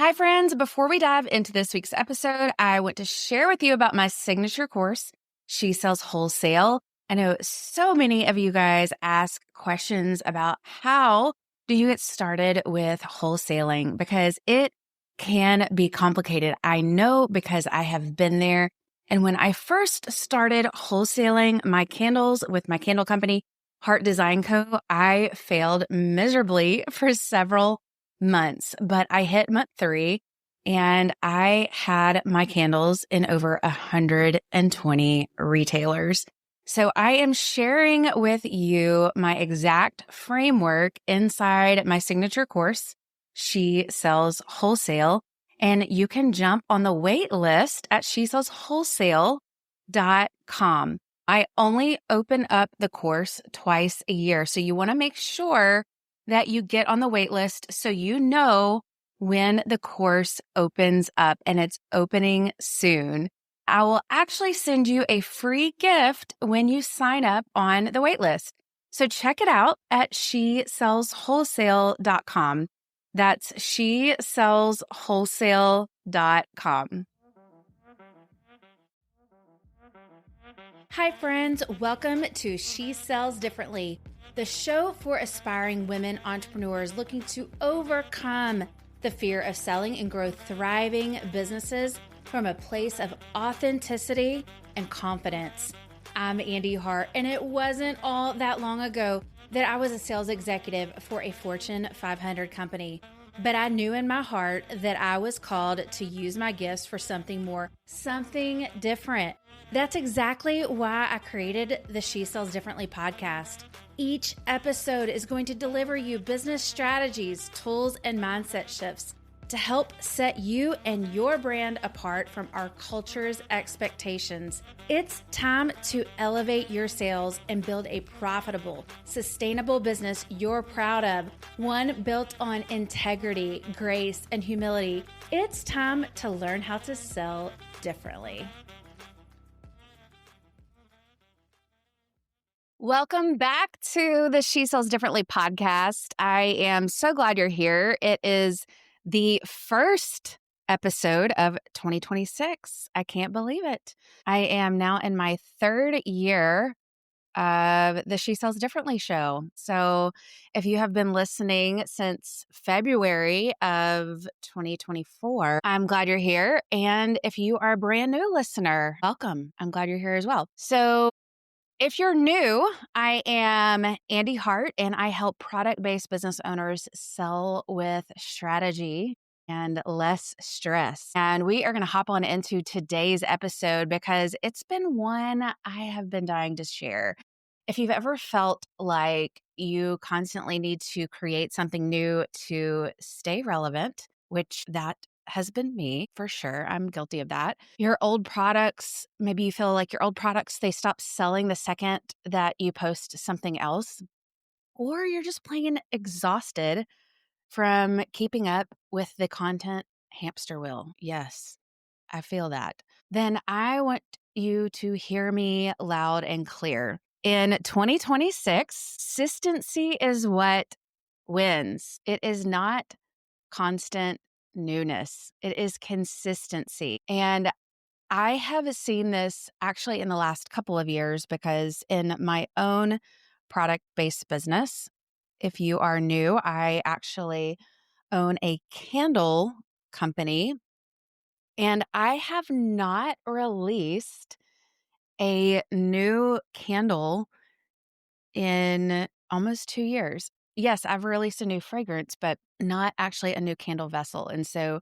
Hi, friends. Before we dive into this week's episode, I want to share with you about my signature course, She Sells Wholesale. I know so many of you guys ask questions about how do you get started with wholesaling because it can be complicated. I know because I have been there. And when I first started wholesaling my candles with my candle company, Heart Design Co., I failed miserably for several months, but I hit month 3 and I had my candles in over 120 retailers. So I am sharing with you my exact framework inside my signature course, She Sells Wholesale, and you can jump on the wait list at shesellswholesale.com. I only open up the course twice a year, so you want to make sure that you get on the wait list so you know when the course opens up, and it's opening soon. I will actually send you a free gift when you sign up on the wait list. So check it out at shesellswholesale.com. That's shesellswholesale.com. Hi, friends. Welcome to She Sells Differently, the show for aspiring women entrepreneurs looking to overcome the fear of selling and grow thriving businesses from a place of authenticity and confidence. I'm Andee Hart, and it wasn't all that long ago that I was a sales executive for a Fortune 500 company. But I knew in my heart that I was called to use my gifts for something more, something different. That's exactly why I created the She Sells Differently podcast. Each episode is going to deliver you business strategies, tools, and mindset shifts to help set you and your brand apart from our culture's expectations. It's time to elevate your sales and build a profitable, sustainable business you're proud of, one built on integrity, grace, and humility. It's time to learn how to sell differently. Welcome back to the She Sells Differently podcast. I am so glad you're here. It is the first episode of 2026. I can't believe it. I am now in my 3rd year of the She Sells Differently show. So if you have been listening since February of 2024, I'm glad you're here. And if you are a brand new listener, welcome. I'm glad you're here as well. So if you're new, I am Andee Hart, and I help product-based business owners sell with strategy and less stress. And we are going to hop on into today's episode because it's been one I have been dying to share. If you've ever felt like you constantly need to create something new to stay relevant, which that has been me for sure. I'm guilty of that. Your old products, maybe you feel like your old products, they stop selling the second that you post something else, or you're just plain exhausted from keeping up with the content hamster wheel. Yes, I feel that. Then I want you to hear me loud and clear. In 2026, consistency is what wins. It is not constant newness. It is consistency. And I have seen this actually in the last couple of years because in my own product-based business, if you are new, I actually own a candle company, and I have not released a new candle in almost 2 years. Yes, I've released a new fragrance, but not actually a new candle vessel. And so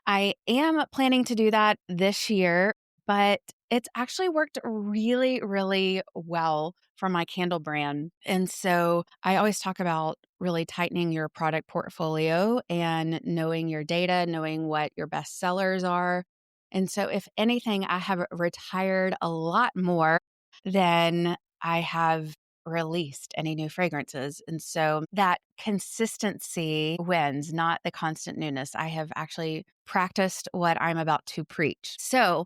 I am planning to do that this year, but it's actually worked really, really well for my candle brand. And so I always talk about really tightening your product portfolio and knowing your data, knowing what your best sellers are. And so if anything, I have retired a lot more than I have released any new fragrances. And so that consistency wins, not the constant newness. I have actually practiced what I'm about to preach. So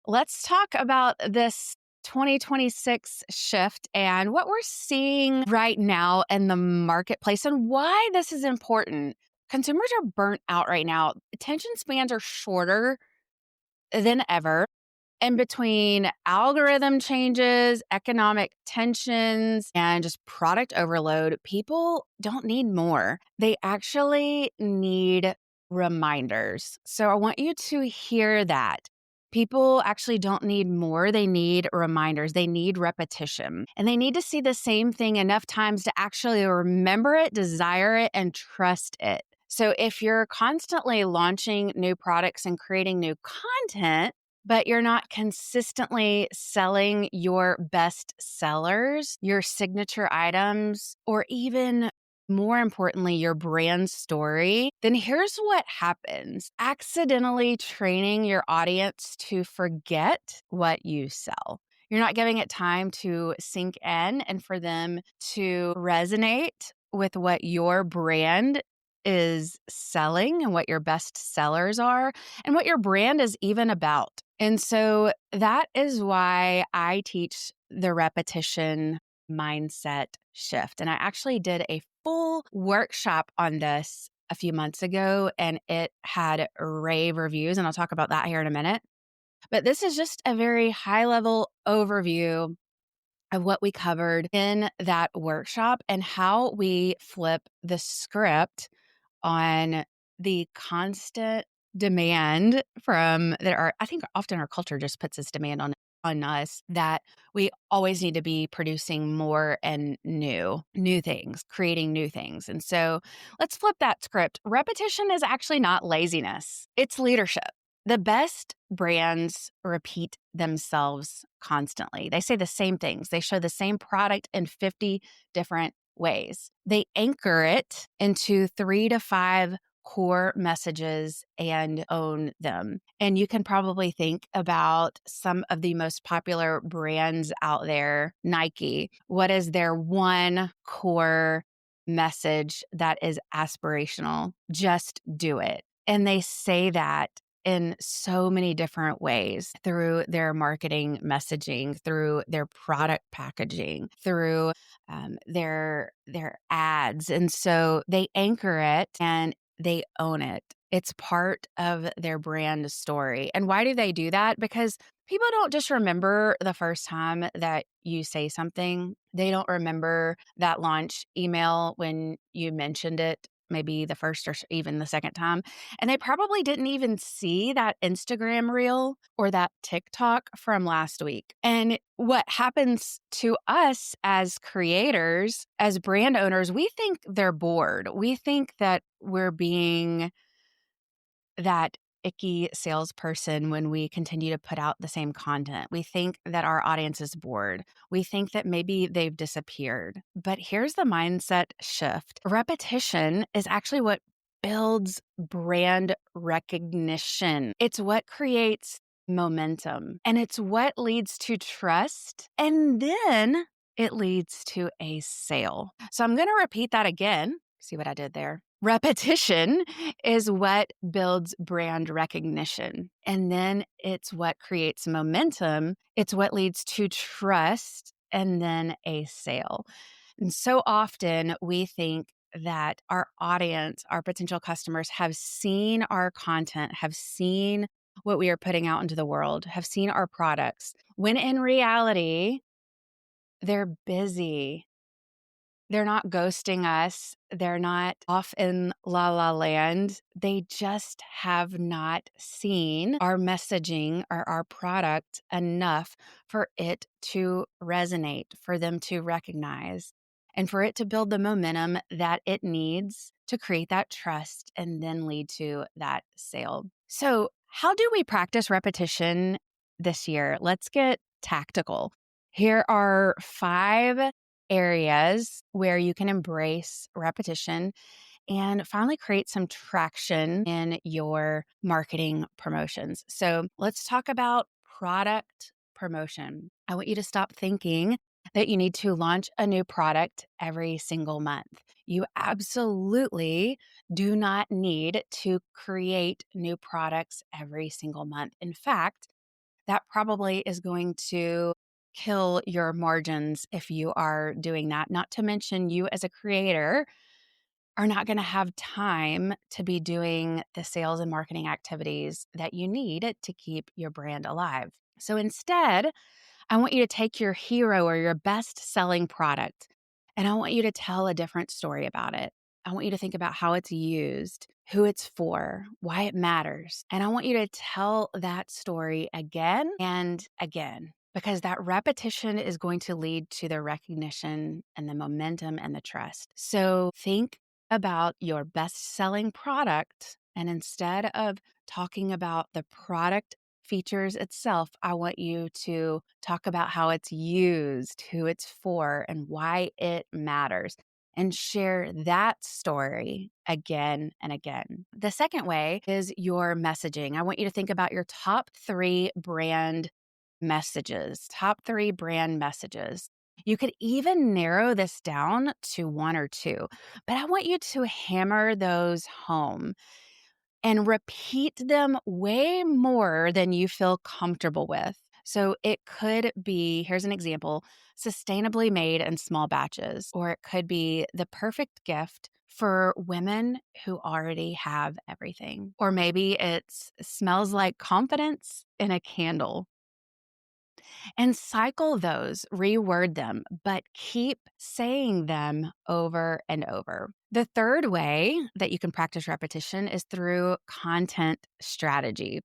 let's talk about this 2026 shift and what we're seeing right now in the marketplace and why this is important. Consumers are burnt out right now. Attention spans are shorter than ever. And between algorithm changes, economic tensions, and just product overload, people don't need more. They actually need reminders. So I want you to hear that. People actually don't need more. They need reminders. They need repetition. And they need to see the same thing enough times to actually remember it, desire it, and trust it. So if you're constantly launching new products and creating new content, but you're not consistently selling your best sellers, your signature items, or even more importantly, your brand story, then here's what happens. Accidentally training your audience to forget what you sell. You're not giving it time to sink in and for them to resonate with what your brand is selling and what your best sellers are and what your brand is even about. And so that is why I teach the repetition mindset shift. And I actually did a full workshop on this a few months ago, and it had rave reviews. And I'll talk about that here in a minute. But this is just a very high level overview of what we covered in that workshop and how we flip the script on the constant demand from that are I think often our culture just puts this demand on us that we always need to be producing more and new things, creating new things. And so let's flip that script. Repetition is actually not laziness. It's leadership. The best brands repeat themselves constantly. They say the same things. They show the same product in 50 different ways. They anchor it into 3 to 5 core messages and own them. And you can probably think about some of the most popular brands out there. Nike, what is their one core message that is aspirational? Just do it. And they say that in so many different ways through their marketing messaging, through their product packaging, through their ads. And so they anchor it and they own it. It's part of their brand story. And why do they do that? Because people don't just remember the first time that you say something. They don't remember that launch email when you mentioned it, maybe the first or even the second time. And they probably didn't even see that Instagram reel or that TikTok from last week. And what happens to us as creators, as brand owners, we think they're bored. We think that we're being that icky salesperson when we continue to put out the same content. We think that our audience is bored. We think that maybe they've disappeared. But here's the mindset shift. Repetition is actually what builds brand recognition. It's what creates momentum, and it's what leads to trust. And then it leads to a sale. So I'm going to repeat that again. See what I did there? Repetition is what builds brand recognition. And then it's what creates momentum. It's what leads to trust and then a sale. And so often we think that our audience, our potential customers have seen our content, have seen what we are putting out into the world, have seen our products, when in reality, they're busy. They're not ghosting us. They're not off in la la land. They just have not seen our messaging or our product enough for it to resonate, for them to recognize, and for it to build the momentum that it needs to create that trust and then lead to that sale. So, how do we practice repetition this year? Let's get tactical. Here are 5 areas where you can embrace repetition and finally create some traction in your marketing promotions. So let's talk about product promotion. I want you to stop thinking that you need to launch a new product every single month. You absolutely do not need to create new products every single month. In fact, that probably is going to kill your margins if you are doing that. Not to mention, you as a creator are not going to have time to be doing the sales and marketing activities that you need to keep your brand alive. So instead, I want you to take your hero or your best selling product, and I want you to tell a different story about it. I want you to think about how it's used, who it's for, why it matters. And I want you to tell that story again and again, because that repetition is going to lead to the recognition and the momentum and the trust. So think about your best selling product. And instead of talking about the product features itself, I want you to talk about how it's used, who it's for, and why it matters, and share that story again and again. The second way is your messaging. I want you to think about your top 3 brand messages, top 3 brand messages. You could even narrow this down to 1 or 2, but I want you to hammer those home and repeat them way more than you feel comfortable with. So it could be, here's an example, sustainably made in small batches, or it could be the perfect gift for women who already have everything. Or maybe it's smells like confidence in a candle. And cycle those, reword them, but keep saying them over and over. The third way that you can practice repetition is through content strategy.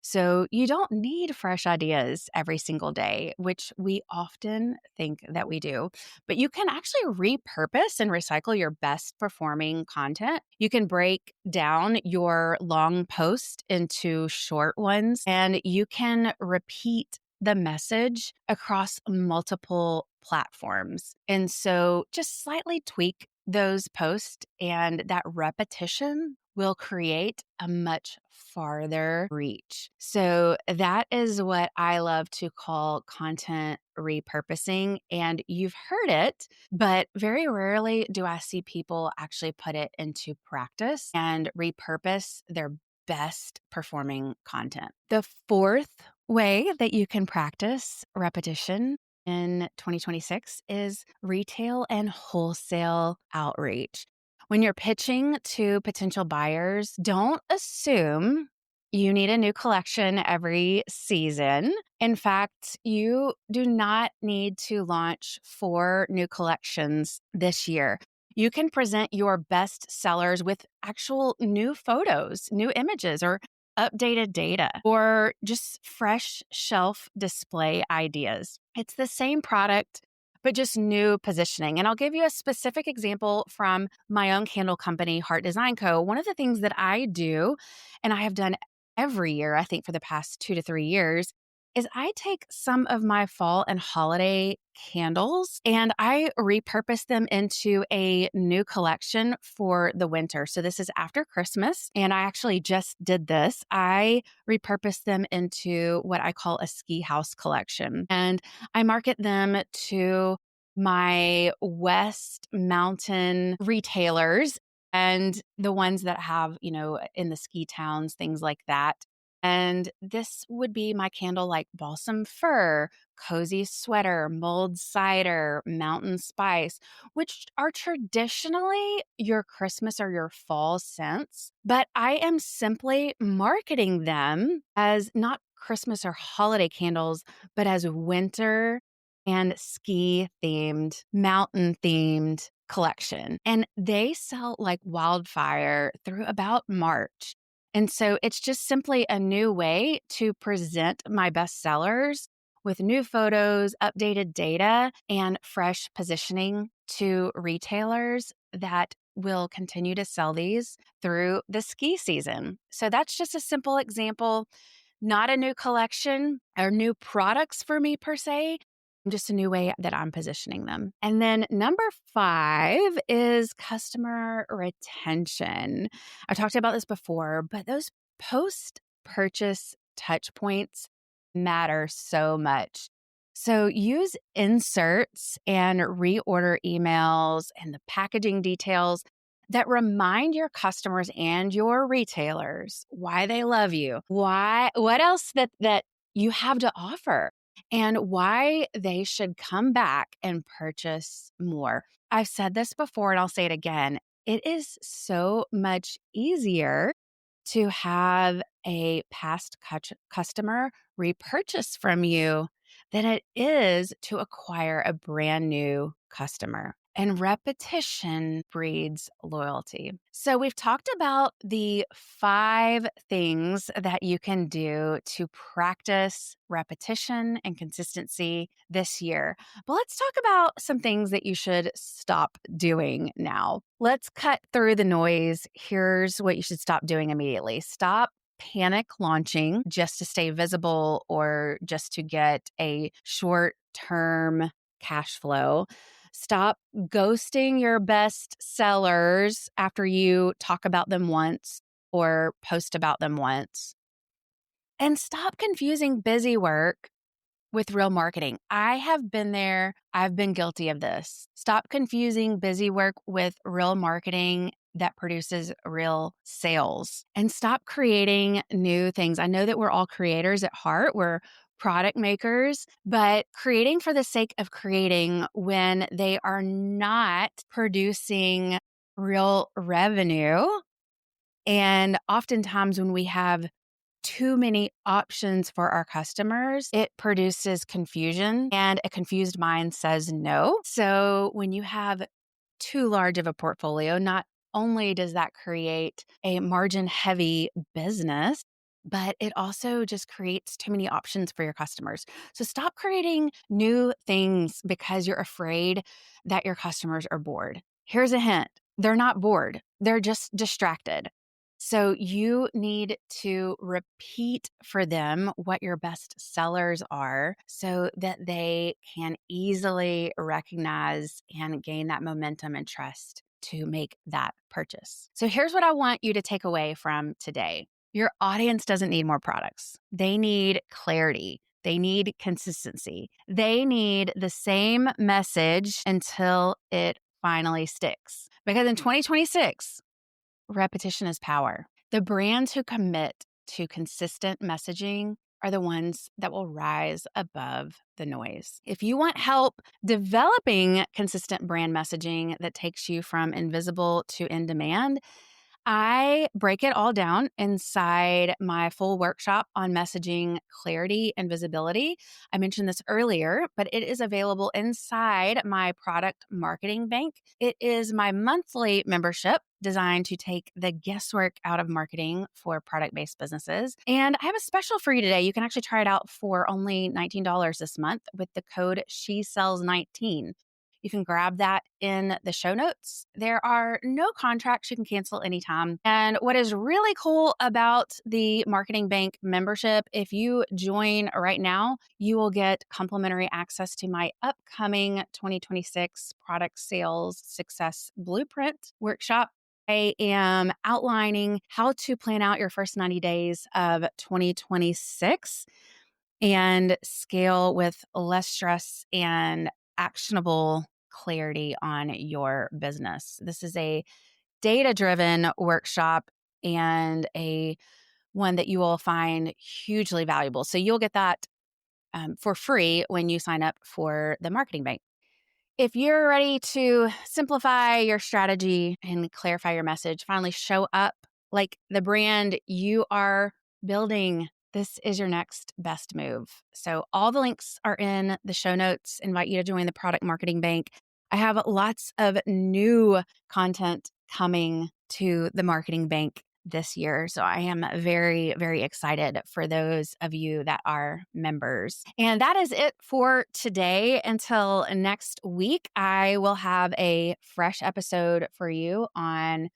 So you don't need fresh ideas every single day, which we often think that we do, but you can actually repurpose and recycle your best performing content. You can break down your long post into short ones, and you can repeat the message across multiple platforms. And so just slightly tweak those posts, and that repetition will create a much farther reach. So that is what I love to call content repurposing. And you've heard it, but very rarely do I see people actually put it into practice and repurpose their best performing content. The fourth way that you can practice repetition in 2026 is retail and wholesale outreach. When you're pitching to potential buyers, don't assume you need a new collection every season. In fact, you do not need to launch 4 new collections this year. You can present your best sellers with actual new photos, new images, or updated data, or just fresh shelf display ideas. It's the same product, but just new positioning. And I'll give you a specific example from my own candle company, Heart Design Co. One of the things that I do, and I have done every year, I think for the past 2 to 3 years, is I take some of my fall and holiday candles and I repurpose them into a new collection for the winter. So this is after Christmas, and I actually just did this. I repurposed them into what I call a ski house collection, and I market them to my West Mountain retailers and the ones that have, in the ski towns, things like that. And this would be my candle like balsam fir, cozy sweater, mulled cider, mountain spice, which are traditionally your Christmas or your fall scents. But I am simply marketing them as not Christmas or holiday candles, but as winter and ski themed, mountain themed collection. And they sell like wildfire through about March. And so it's just simply a new way to present my best sellers with new photos, updated data, and fresh positioning to retailers that will continue to sell these through the ski season. So that's just a simple example, not a new collection or new products for me per se, just a new way that I'm positioning them. And then number 5 is customer retention. I talked about this before, but those post-purchase touch points matter so much. So use inserts and reorder emails and the packaging details that remind your customers and your retailers why they love you, what else that you have to offer, and why they should come back and purchase more. I've said this before and I'll say it again. it is so much easier to have a past customer repurchase from you than it is to acquire a brand new customer. And repetition breeds loyalty. So, we've talked about the 5 things that you can do to practice repetition and consistency this year. But let's talk about some things that you should stop doing now. Let's cut through the noise. Here's what you should stop doing immediately. Stop panic launching just to stay visible or just to get a short-term cash flow. Stop ghosting your best sellers after you talk about them once or post about them once. And stop confusing busy work with real marketing. I have been there. I've been guilty of this. Stop confusing busy work with real marketing that produces real sales, and stop creating new things. I know that we're all creators at heart. We're product makers, but creating for the sake of creating when they are not producing real revenue. And oftentimes when we have too many options for our customers, it produces confusion, and a confused mind says no. So when you have too large of a portfolio, not only does that create a margin heavy business, but it also just creates too many options for your customers. So stop creating new things because you're afraid that your customers are bored. Here's a hint. They're not bored. They're just distracted. So you need to repeat for them what your best sellers are so that they can easily recognize and gain that momentum and trust to make that purchase. So here's what I want you to take away from today. Your audience doesn't need more products. They need clarity. They need consistency. They need the same message until it finally sticks. Because in 2026, repetition is power. The brands who commit to consistent messaging are the ones that will rise above the noise. If you want help developing consistent brand messaging that takes you from invisible to in demand, I break it all down inside my full workshop on messaging clarity and visibility. I mentioned this earlier, but it is available inside my product marketing bank. It is my monthly membership designed to take the guesswork out of marketing for product-based businesses. And I have a special for you today. You can actually try it out for only $19 this month with the code SheSells19. You can grab that in the show notes. There are no contracts. You can cancel anytime. And what is really cool about the Marketing Bank membership, if you join right now, you will get complimentary access to my upcoming 2026 Product Sales Success Blueprint workshop. I am outlining how to plan out your first 90 days of 2026 and scale with less stress and actionable clarity on your business. This is a data-driven workshop and a one that you will find hugely valuable. So you'll get that for free when you sign up for the Marketing Bank. If you're ready to simplify your strategy and clarify your message, finally show up like the brand you are building, this is your next best move. So all the links are in the show notes. Invite you to join the Product Marketing Bank. I have lots of new content coming to the Marketing Bank this year. So I am very, very excited for those of you that are members. And that is it for today. Until next week, I will have a fresh episode for you on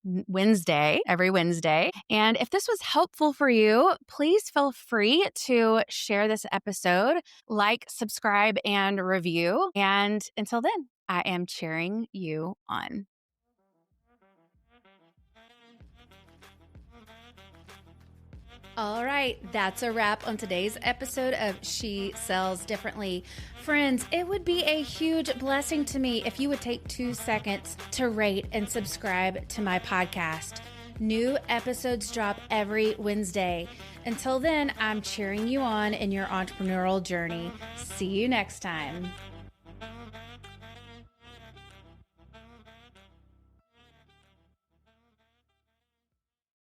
Wednesday, every Wednesday. And if this was helpful for you, please feel free to share this episode, like, subscribe, and review. And until then, I am cheering you on. All right, that's a wrap on today's episode of She Sells Differently. Friends, it would be a huge blessing to me if you would take 2 seconds to rate and subscribe to my podcast. New episodes drop every Wednesday. Until then, I'm cheering you on in your entrepreneurial journey. See you next time.